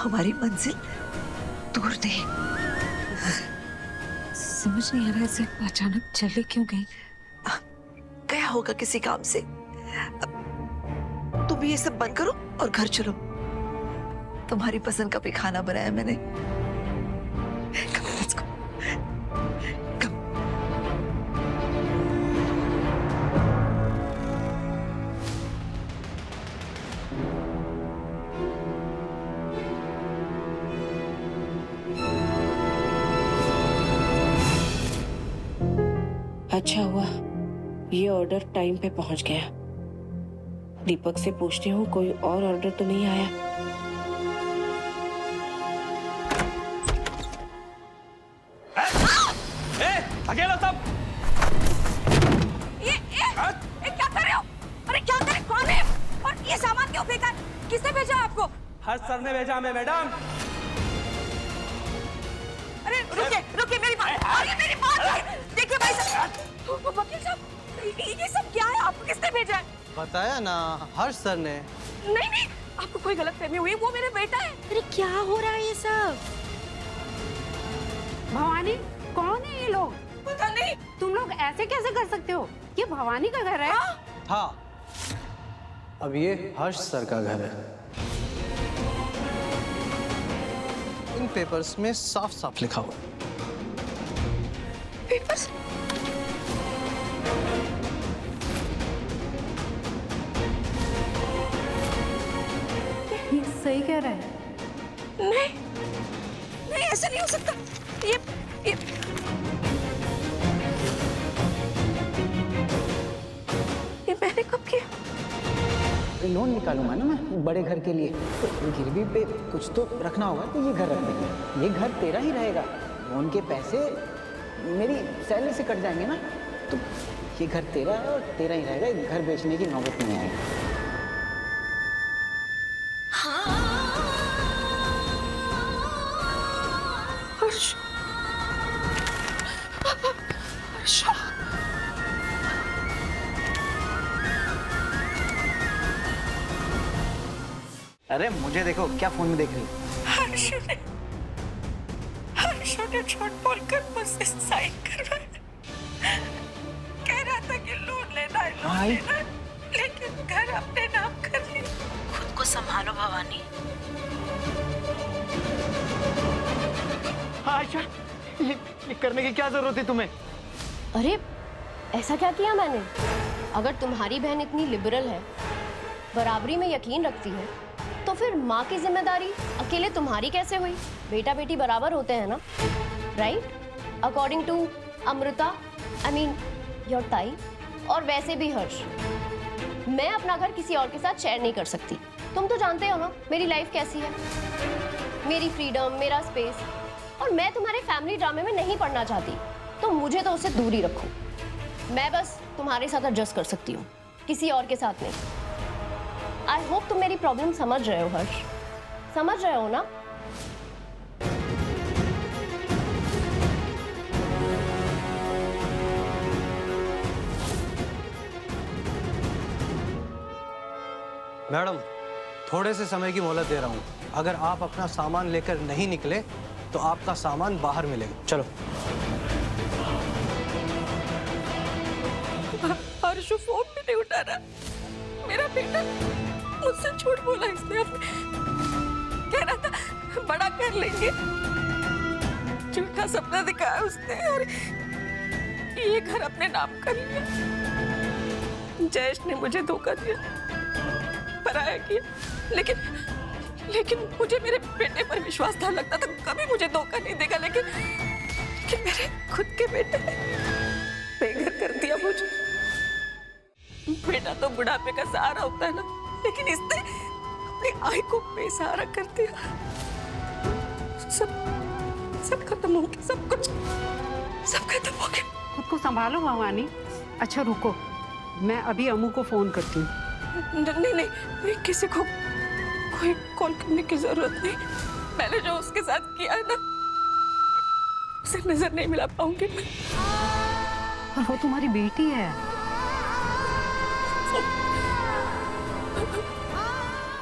हमारी मंजिल दूर नहीं। समझ नहीं आ रहा ऐसे अचानक चले क्यों गई। गया होगा किसी काम से। अब तुम ये सब बंद करो और घर चलो। तुम्हारी पसंद का भी खाना बनाया मैंने। Come on, let's go. Come. अच्छा हुआ ये ऑर्डर टाइम पे पहुंच गया। दीपक से पूछती हूँ कोई और ऑर्डर तो नहीं आया। अकेला सब ये क्या कर रहे हो? अरे क्या कर रहे? कौन है? और ये सामान क्यों फेंका? किसने भेजा आपको? हर्ष सर ने भेजा हमें मैडम। अरे रुकिए मेरी बात। अरे मेरी बात है। देखिए भाई साहब, वकील साहब, ये सब क्या है? आपको किसने भेजा है? बताया ना, हर्ष सर ने। नहीं, आपको कोई गलतफहमी हुई। वो मेरा बेटा है। अरे क्या हो रहा है ये सब? भवानी, कौन है ये लोग? पता नहीं। तुम लोग ऐसे कैसे कर सकते हो? ये भवानी का घर है। हाँ, अब ये हर्ष सर का घर है। इन पेपर्स में साफ साफ लिखा हुआ है। पेपर्स? ये सही कह रहा है। नहीं, ऐसा नहीं हो सकता। ये मैंने कब किया? लोन निकालूंगा ना मैं बड़े घर के लिए, तो गिरवी पे कुछ तो रखना होगा, तो ये घर रख देंगे। ये घर तेरा ही रहेगा। लोन के पैसे मेरी सैलरी से कट जाएंगे ना, तो ये घर तेरा है और तेरा ही रहेगा। ये घर बेचने की नौबत नहीं आएगी। हर्ष, अरे मुझे देखो, क्या फोन में देख रही है? हर्ष ने झूठ बोलकर मुझसे साइन करवाया। कह रहा था कि लोन लेना है, लेकिन घर अपने नाम कर लिया। खुद को संभालो भवानी। आयशा, ये करने की क्या जरूरत है तुम्हें? अरे ऐसा क्या किया मैंने? अगर तुम्हारी बहन इतनी लिबरल है, बराबरी में यकीन रखती है, तो फिर माँ की जिम्मेदारी अकेले तुम्हारी कैसे हुई? बेटा बेटी बराबर होते हैं ना, right? According to Amrita, I mean your tai. और वैसे भी हर्ष, मैं अपना घर किसी और के साथ शेयर नहीं कर सकती। तुम तो जानते हो ना मेरी लाइफ कैसी है, मेरी फ्रीडम, मेरा स्पेस। और मैं तुम्हारे फैमिली ड्रामे में नहीं पड़ना चाहती, तो मुझे तो उससे दूर ही रखो। मैं बस तुम्हारे साथ एडजस्ट कर सकती हूँ, किसी और के साथ नहीं। आई होप तुम मेरी प्रॉब्लम समझ रहे हो हर्ष, समझ रहे हो ना? मैडम, थोड़े से समय की मोहलत दे रहा हूँ। अगर आप अपना सामान लेकर नहीं निकले तो आपका सामान बाहर मिलेगा। चलो। हर्ष फोन भी नहीं उठा रहा। मेरा बेटा मुझसे झूठ बोला इसने। अपने कह रहा था बड़ा कर लेंगे, झूठा सपना दिखाया उसने और ये घर अपने नाम कर लिया। जयेश ने मुझे धोखा दिया, पराया किया, लेकिन मुझे मेरे बेटे पर विश्वास था। लगता था कभी मुझे धोखा नहीं देगा, लेकिन मेरे खुद के बेटे ने बेघर कर दिया मुझे। बेटा तो बुढ़ापे का सहारा होता है ना, लेकिन इसने अपनी आय को बेसहारा कर दिया। सब खत्म हो गया, सब कुछ सब खत्म हो गया। खुद को संभालो भवानी। अच्छा रुको, मैं अभी अमू को फोन करती हूँ। नहीं, किसी को कोई कॉल करने की जरूरत नहीं। मैंने जो उसके साथ किया है ना, उसे नजर नहीं मिला पाऊंगी मैं। और वो तुम्हारी बेटी है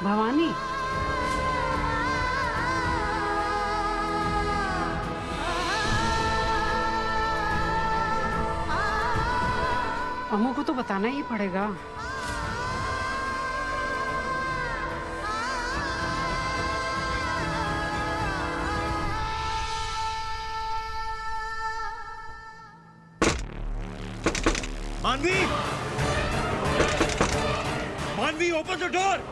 भवानी। अम्मू को तो बताना ही पड़ेगा। मानवी! मानवी, open the door!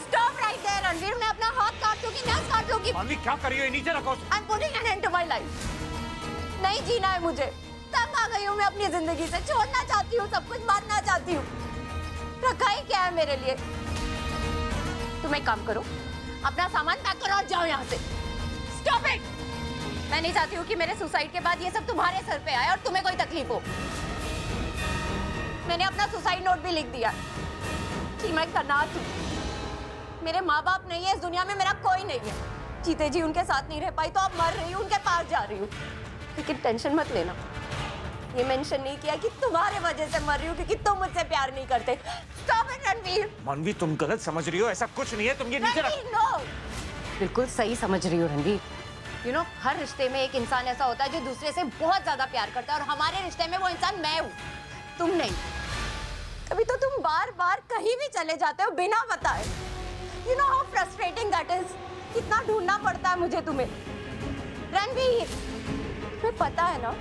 Stop right there, Ranveer. मैं अपना हाथ काट दूंगी, नस काट दूंगी। मानवी, क्या कर रही हो? नीचे रखो। I'm putting an end to my life. नहीं जीना है मुझे। तंग आ गई हूँ मैं अपनी जिंदगी से। छोड़ना चाहती हूँ सब कुछ, मारना चाहती हूँ। रखा ही क्या है मेरे लिए? तुम एक काम करो, अपना सामान पैक करो और जाओ यहाँ से। Stop it! मैं नहीं चाहती हूँ कि मेरे सुसाइड के बाद ये सब तुम्हारे सर पे आए और तुम्हें कोई तकलीफ हो। मैंने अपना सुसाइड नोट भी लिख दिया कि मैं अनाथ हूँ। मेरे माँ बाप नहीं है इस दुनिया में, मेरा कोई नहीं है। जीते जी उनके साथ नहीं रह पाई तो अब मर रही हूँ, उनके पास जा रही हूँ। लेकिन टेंशन मत लेना, ये मेंशन नहीं किया कि तुम्हारे वजह से मर रही हूँ क्योंकि तुम मुझसे प्यार नहीं करते। Stop it, Ranveer. मानवी, तुम गलत समझ रही हो, ऐसा कुछ नहीं है। तुम ये नीचे रखो। नो, बिल्कुल सही समझ रही हो रणवीर। यू नो, हर रिश्ते में एक इंसान ऐसा होता है जो दूसरे से बहुत ज्यादा प्यार करता है और हमारे रिश्ते में वो इंसान मैं हूँ, तुम नहीं। कभी तो तुम बार बार कहीं भी चले जाते हो बिना बताए। You know how frustrating that is? कितना ढूंढना पड़ता है मुझे तुम्हें। रणवीर, तुम्हें पता है ना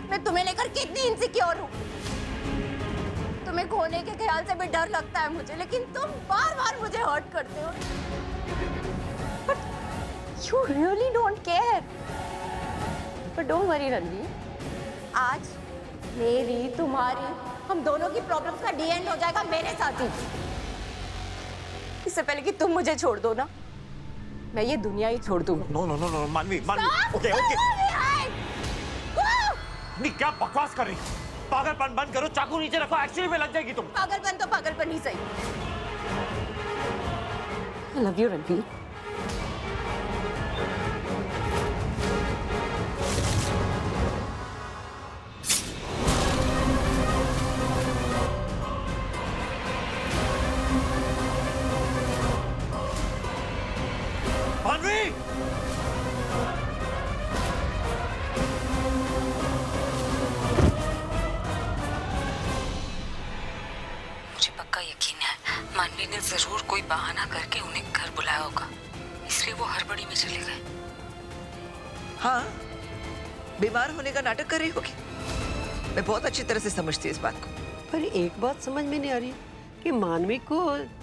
मैं तुम्हें लेकर कितनी इनसिक्योर हूँ। तुम्हें खोने के ख्याल से भी डर लगता है मुझे, लेकिन तुम बार बार मुझे हर्ट करते हो। But you really don't care. But don't worry Ranveer, आज मेरी तुम्हारी हम दोनों की प्रॉब्लम्स का डी एंड हो जाएगा मेरे साथ ही। इससे पहले कि तुम मुझे छोड़ दो ना, मैं ये दुनिया ही छोड़ दूंगा। नो नो नो नो, मानवी, मानवी, ओके ओके। नहीं, क्या बकवास कर रही हो? पागलपन बंद करो, चाकू नीचे रखो, एक्चुअली में लग जाएगी तुम। पागलपन तो पागलपन ही सही। I love you Ranveer. मानवी! मुझे पक्का यकीन है मानवी ने जरूर कोई बहाना करके उन्हें घर बुलाया होगा, इसलिए वो हड़बड़ी में चले गए। हाँ, बीमार होने का नाटक कर रही होगी। मैं बहुत अच्छी तरह से समझती हूँ इस बात को। पर एक बात समझ में नहीं आ रही कि मानवी को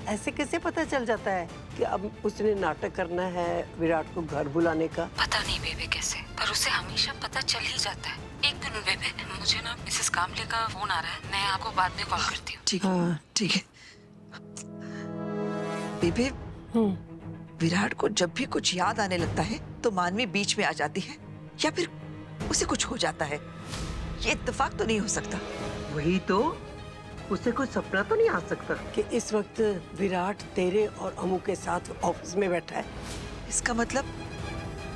ऐसे कैसे पता चल जाता है कि अब उसने नाटक करना है विराट को घर बुलाने का। पता नहीं बेबे कैसे, पर उसे हमेशा पता चल ही जाता है। एक दिन बेबे, मुझे ना मिसेस कामले का फोन आ रहा है, मैं आपको बाद में कॉल करती हूँ। ठीक है, ठीक है। बेबे, विराट को जब भी कुछ याद आने लगता है तो मानवी बीच में आ जाती है या फिर उसे कुछ हो जाता है। ये इत्तेफाक तो नहीं हो सकता। वही तो, उसे कोई सपना तो नहीं आ सकता कि इस वक्त विराट तेरे और अमू के साथ ऑफिस में बैठा है। इसका मतलब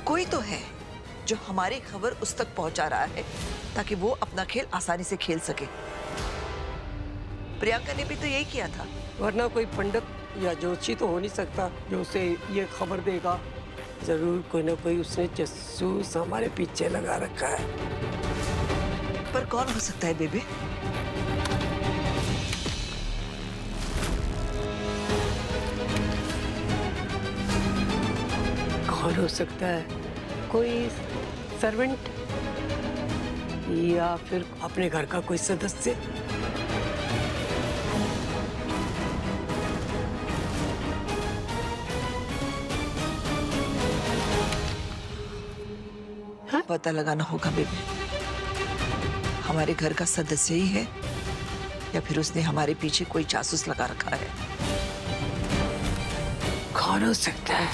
कोई तो है जो हमारी खबर उस तक पहुंचा रहा है ताकि वो अपना खेल आसानी से खेल सके। प्रियंका ने भी तो यही किया था। वरना कोई पंडित या ज्योतिषी तो हो नहीं सकता जो उसे ये खबर देगा। जरूर कोई ना कोई उसने जासूस हमारे पीछे लगा रखा है। पर कौन हो सकता है बेबे? कौन हो सकता है? कोई सर्वेंट या फिर अपने घर का कोई सदस्य। पता लगाना होगा बेबे, हमारे घर का सदस्य ही है या फिर उसने हमारे पीछे कोई जासूस लगा रखा है। कौन हो सकता है?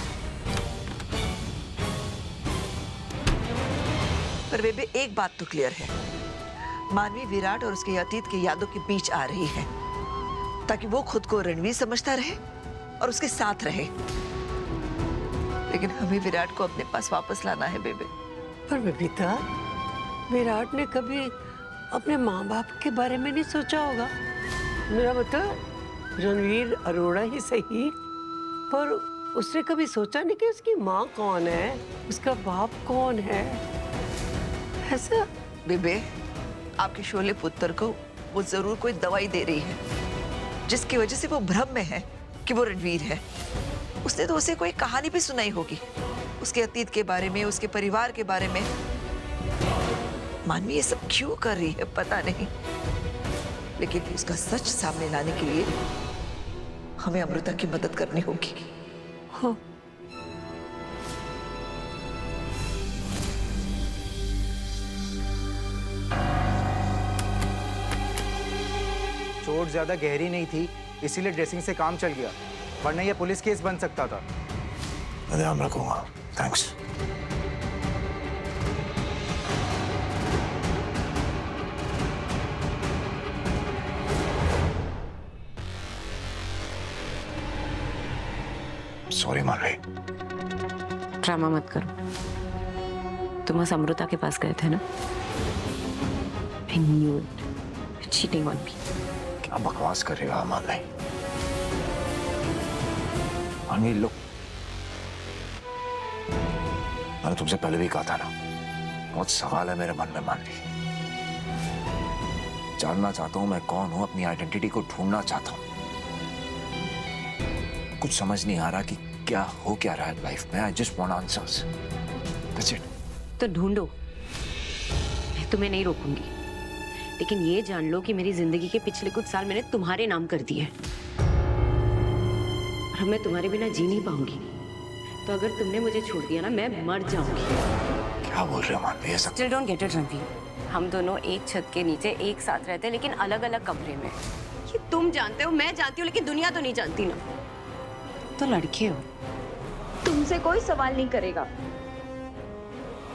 पर बेबे एक बात तो क्लियर है, मानवी विराट और उसके अतीत के यादों के बीच आ रही है ताकि वो खुद को रणवीर समझता रहे और उसके साथ रहे। लेकिन हमें विराट को अपने पास वापस लाना है बेबे। पर बबीता, विराट ने कभी अपने माँ बाप के बारे में नहीं सोचा होगा। मेरा मतलब रणवीर अरोड़ा ही सही, पर उसने कभी सोचा नहीं कि उसकी माँ कौन है, उसका बाप कौन है। ऐसा बेबे, आपके शोले पुत्र को वो जरूर कोई दवाई दे रही है, जिसकी वजह से वो भ्रम में है कि वो रणवीर है। उसने तो उसे कोई कहानी भी सुनाई होगी, उसके अतीत के बारे में, उसके परिवार के बारे में। मानवी ये सब क्यों कर रही है पता नहीं, लेकिन उसका सच सामने लाने के लिए हमें अमृता की मदद करनी होगी। हाँ। चोट ज्यादा गहरी नहीं थी, इसीलिए ड्रेसिंग से काम चल गया, वरना यह पुलिस केस बन सकता था। मैं ध्यान रखूंगा, थैंक्स। सॉरी मानवी। ड्रामा मत करो। तुम उस अमृता के पास गए थे ना? I knew it. You're cheating on me. क्या बकवास करेगा मानवी? मानवी लो, मैंने तुमसे पहले भी कहा था ना, बहुत सवाल है मेरे मन में मानवी। जानना चाहता हूं मैं कौन हूं, अपनी आइडेंटिटी को ढूंढना चाहता हूं। कुछ समझ नहीं आ रहा कि क्या हो क्या रहा है लाइफ में। I just want answers, that's it. तो ढूंढो, मैं तुम्हें नहीं रोकूंगी, लेकिन ये जान लो कि मेरी जिंदगी के पिछले कुछ साल मैंने तुम्हारे नाम कर दिए और मैं तुम्हारे बिना जी नहीं पाऊंगी। तो अगर तुमने मुझे छोड़ दिया ना, मैं मर जाऊंगी। क्या बोल रहे हो मानवी? ऐसा Still don't get it, Ranveer. हम दोनों एक छत के नीचे एक साथ रहते हैं, लेकिन अलग अलग कमरे में। ये तुम जानते हो, मैं जानती हूँ, लेकिन दुनिया तो नहीं जानती ना। तो लड़के हो, तुमसे कोई सवाल नहीं करेगा।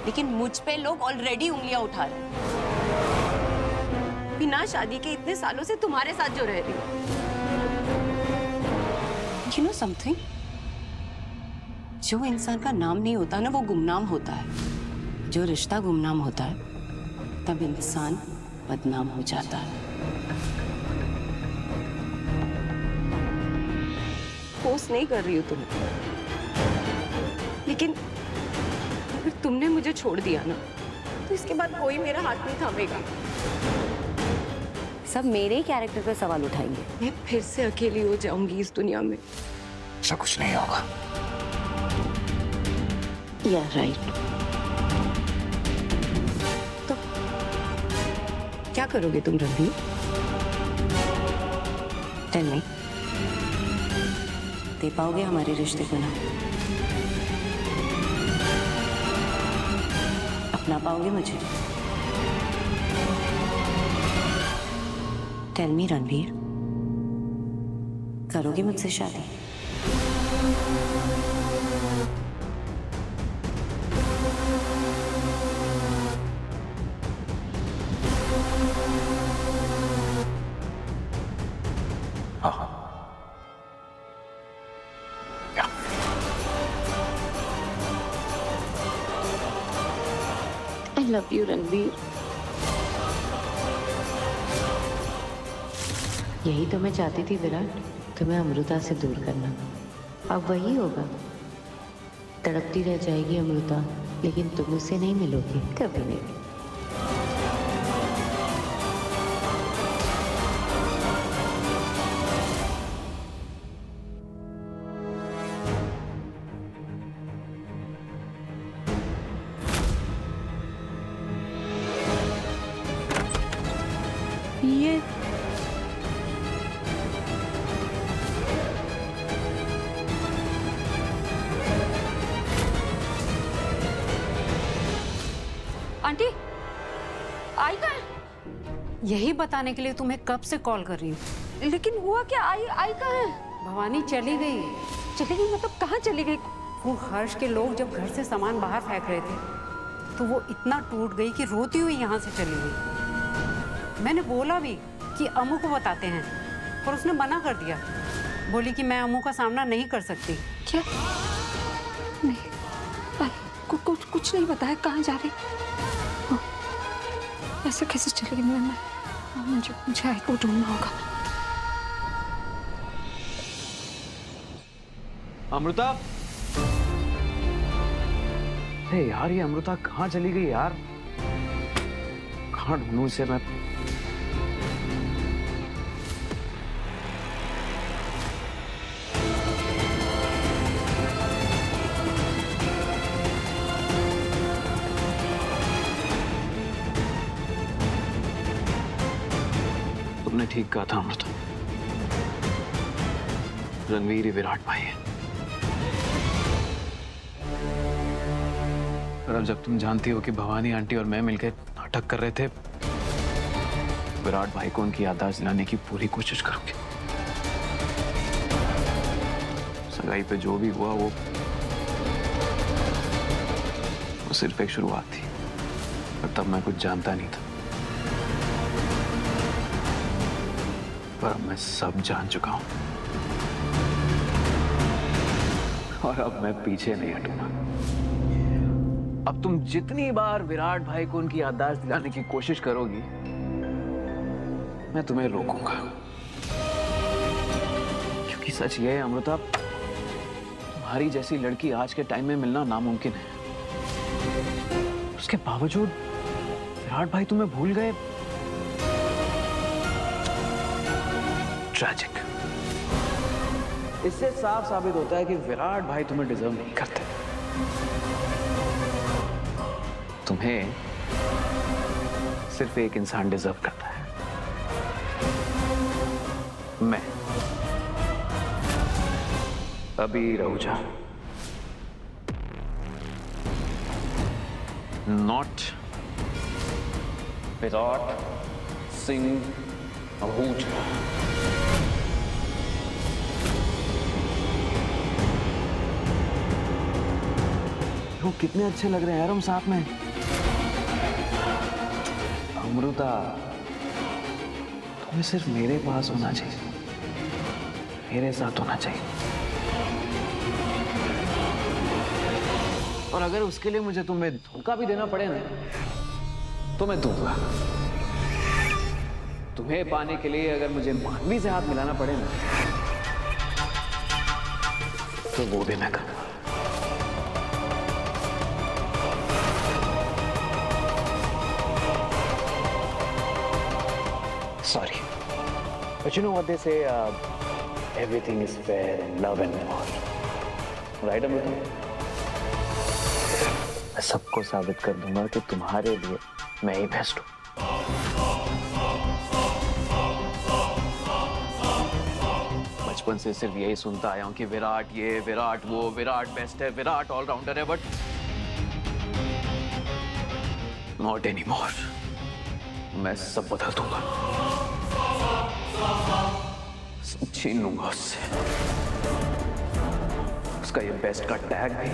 लेकिन मुझ पे लोग ऑलरेडी उंगलियां उठा रहे हैं। बिना शादी के इतने सालों से तुम्हारे साथ जो रह रही हूँ। You know something? जो इंसान का नाम नहीं होता ना, वो गुमनाम होता है। जो रिश्ता गुमनाम होता है, तब इंसान बदनाम हो जाता है। फोर्स नहीं कर रही हूँ तुम्हें, लेकिन अगर तुमने मुझे छोड़ दिया ना, तो इसके बाद कोई मेरा हाथ नहीं थामेगा। सब मेरे ही कैरेक्टर पे सवाल उठाएंगे। मैं फिर से अकेली हो जाऊंगी इस दुनिया में। ऐसा कुछ नहीं होगा। Yeah, right. तो क्या करोगे तुम रणवीर? Tell me. दे पाओगे हमारे रिश्ते को ना? अपना पाओगे मुझे? टेल मी रणवीर, करोगे मुझसे शादी? हाँ। क्या? I love you Ranveer. यही तो मैं चाहती थी विराट, तुम्हें अमृता से दूर करना। अब वही होगा, तड़पती रह जाएगी अमृता, लेकिन तुम उससे नहीं मिलोगी, कभी नहीं। ये आंटी आई कहाँ है? यही बताने के लिए तुम्हें कब से कॉल कर रही हूँ। लेकिन हुआ क्या? आई कहाँ है? भवानी चली गई। चली गई मतलब कहाँ चली गई? वो हर्ष के लोग जब घर से सामान बाहर फेंक रहे थे, तो वो इतना टूट गई कि रोती हुई यहाँ से चली गई। मैंने बोला भी कि अम्मू को बताते हैं, पर उसने मना कर दिया। बोली कि मैं अम्मू का सामना नहीं कर सकती। क्या? नहीं कुछ नहीं बताया कहाँ जा रही। हाँ, ऐसे कैसे चलेगी मैं? हाँ, मुझे आई को ढूंढना होगा। अमृता, अरे यार ये अमृता कहाँ चली गई यार? कहाँ ढूंढूं इसे मैं? तुमने ठीक कहा था अमृता, रणवीर ही विराट भाई है। और अब जब तुम जानती हो कि भवानी आंटी और मैं मिलकर नाटक कर रहे थे, विराट भाई को उनकी याददाश्त दिलाने की पूरी कोशिश करूंगी। सगाई पे जो भी हुआ वो सिर्फ एक शुरुआत थी, और तब मैं कुछ जानता नहीं था। पर अब मैं सब जान चुका हूं, और अब मैं पीछे नहीं हटूंगा। अब तुम जितनी बार विराट भाई को उनकी याददाश्त दिलाने की कोशिश करोगी, मैं तुम्हें रोकूंगा। क्योंकि सच ये है अमृता, तुम्हारी जैसी लड़की आज के टाइम में मिलना नामुमकिन है। उसके बावजूद विराट भाई तुम्हें भूल गए। ट्रैजिक। इससे साफ साबित होता है कि विराट भाई तुम्हें डिजर्व नहीं करते। तुम्हें सिर्फ एक इंसान डिजर्व करता है, मैं, अबीर आहूजा। नॉट विराट सिंह आहूजा। वो कितने अच्छे लग रहे हैं यार हम साथ में। अमृता, तुम्हें सिर्फ मेरे पास होना चाहिए, मेरे साथ होना चाहिए। और अगर उसके लिए मुझे तुम्हें धोखा भी देना पड़े ना, तो मैं दूंगा। तुम्हें पाने के लिए अगर मुझे मानवी से हाथ मिलाना पड़े ना, तो वो भी मैं करूंगा। Sorry, but you know what they say, everything is fair in love and war, right Amrita? मैं सबको साबित कर दूंगा कि तुम्हारे लिए मैं ही बेस्ट हूँ। बचपन से सिर्फ यही सुनता आया हूँ कि विराट ये, विराट वो, विराट बेस्ट है, विराट ऑलराउंडर है, बट नॉट एनी मोर। मैं सब बदल दूंगा, सब छीन लूंगा उससे, उसका ये बेस्ट का टैग भी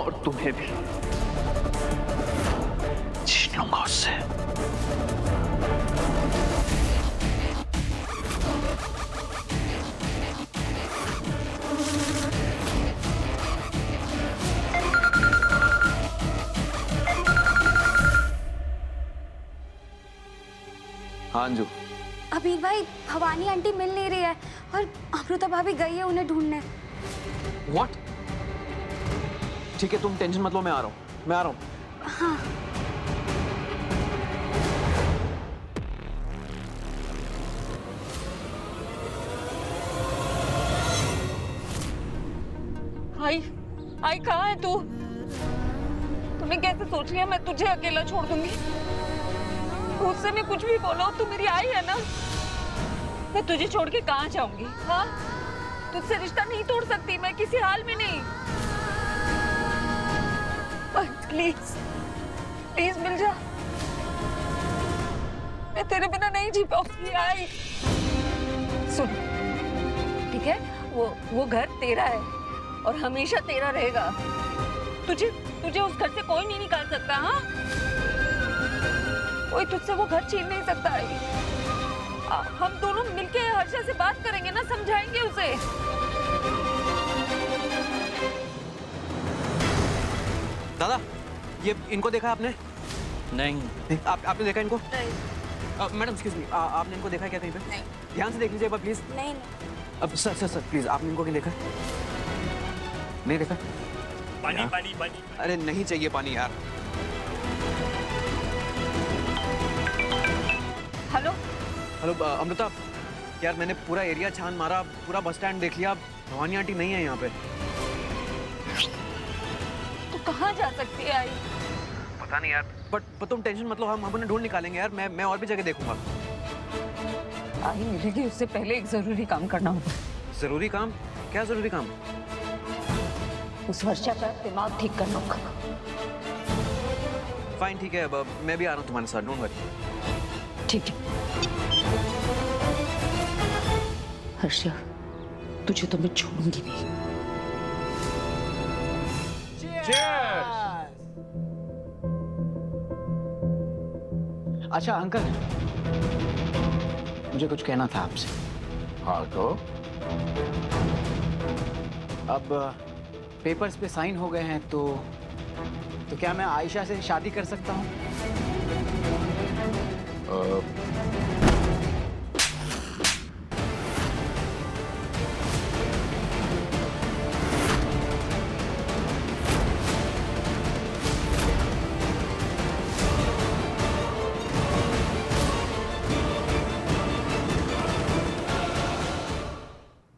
और तुम्हें भी छीन लूंगा उससे। हाँ अंजू। अबीर भाई, भवानी आंटी मिल नहीं रही है और अमृता भाभी गई है उन्हें ढूंढने। What? ठीक है, तुम टेंशन मत लो, मैं आ रहा हूँ। हाँ। आई कहाँ है तू? तूने कैसे सोच लिया मैं तुझे अकेला छोड़ दूंगी? मुझसे मैं कुछ भी बोलो, तू मेरी आई है ना। मैं तुझे छोड़ के कहाँ जाऊंगी? हाँ, तुझसे रिश्ता नहीं तोड़ सकती मैं, किसी हाल में नहीं। प्लीज प्लीज मिल जा, मैं तेरे बिना नहीं जी पाऊंगी। आई सुन, ठीक है, वो घर तेरा है और हमेशा तेरा रहेगा। तुझे उस घर से कोई नहीं निकाल सकता। हाँ, कोई तुझसे वो घर छीन नहीं सकता है। हम दोनों मिलके हर्षा से बात करेंगे ना, समझाएंगे उसे। दादा, ये इनको देखा आपने? नहीं। आपने देखा इनको? नहीं। मैडम एक्सक्यूज मी, आपने इनको देखा क्या कहीं पे? नहीं। ध्यान से देख लीजिए एक बार प्लीज। नहीं अब सर प्लीज, आपने इनको कहीं देखा? नहीं देखा? पानी पानी पानी। अरे नहीं चाहिए पानी यार। हेलो हेलो अमृता, यार मैंने पूरा एरिया छान मारा, पूरा बस स्टैंड देख लिया, भवानी आंटी नहीं है यहाँ पे। तो कहाँ जा सकती है आई? पता नहीं यार, पर तुम टेंशन मत लो, हम उन्हें ढूंढ निकालेंगे यार। मैं और भी जगह देखूंगा। आई मिलेगी उससे पहले एक जरूरी काम करना होगा। जरूरी काम? क्या जरूरी काम? उस वर्षा का दिमाग ठीक करना होगा। फाइन, ठीक है, अब मैं भी आ रहा हूँ तुम्हारे साथ, डोंट वरी। ठीक है। हर्षा, तुझे तो मैं छोड़ूंगी नहीं। अच्छा अंकल, मुझे कुछ कहना था आपसे। हाँ तो? अब पेपर्स पे साइन हो गए हैं तो क्या मैं आयशा से शादी कर सकता हूँ?